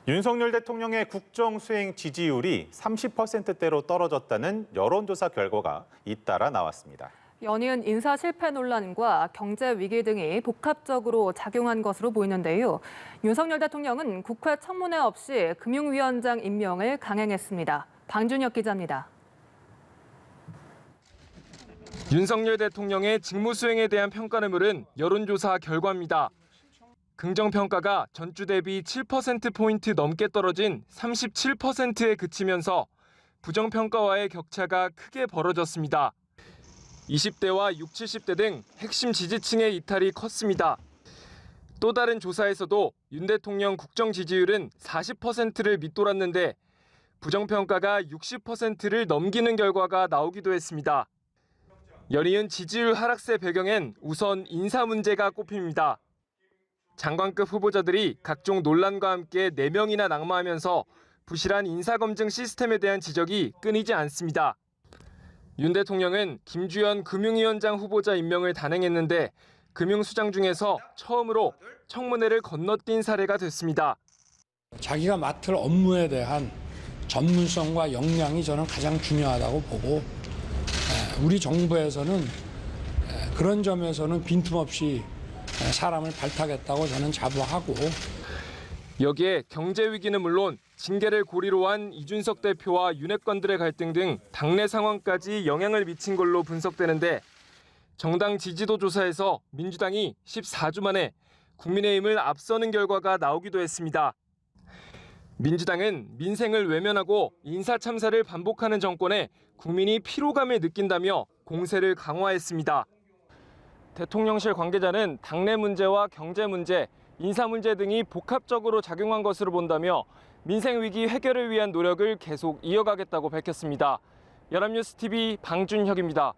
윤석열 대통령의 국정 수행 지지율이 30%대로 떨어졌다는 여론조사 결과가 잇따라 나왔습니다. 연이은 인사 실패 논란과 경제 위기 등이 복합적으로 작용한 것으로 보이는데요. 윤석열 대통령은 국회 청문회 없이 금융위원장 임명을 강행했습니다. 방준혁 기자입니다. 윤석열 대통령의 직무 수행에 대한 평가를 물은 여론조사 결과입니다. 긍정평가가 전주 대비 7%포인트 넘게 떨어진 37%에 그치면서 부정평가와의 격차가 크게 벌어졌습니다. 20대와 60, 70대 등 핵심 지지층의 이탈이 컸습니다. 또 다른 조사에서도 윤 대통령 국정 지지율은 40%를 밑돌았는데 부정평가가 60%를 넘기는 결과가 나오기도 했습니다. 연이은 지지율 하락세 배경엔 우선 인사 문제가 꼽힙니다. 장관급 후보자들이 각종 논란과 함께 4명이나 낙마하면서 부실한 인사검증 시스템에 대한 지적이 끊이지 않습니다. 윤 대통령은 김주현 금융위원장 후보자 임명을 단행했는데 금융수장 중에서 처음으로 청문회를 건너뛴 사례가 됐습니다. 자기가 맡을 업무에 대한 전문성과 역량이 저는 가장 중요하다고 보고 우리 정부에서는 그런 점에서는 빈틈없이 사람을 발탁했다고 저는 자부하고 여기에 경제 위기는 물론 징계를 고리로 한 이준석 대표와 윤핵관들의 갈등 등 당내 상황까지 영향을 미친 걸로 분석되는데 정당 지지도 조사에서 민주당이 14주 만에 국민의힘을 앞서는 결과가 나오기도 했습니다. 민주당은 민생을 외면하고 인사 참사를 반복하는 정권에 국민이 피로감을 느낀다며 공세를 강화했습니다. 대통령실 관계자는 당내 문제와 경제 문제, 인사 문제 등이 복합적으로 작용한 것으로 본다며 민생 위기 해결을 위한 노력을 계속 이어가겠다고 밝혔습니다. 연합뉴스TV 방준혁입니다.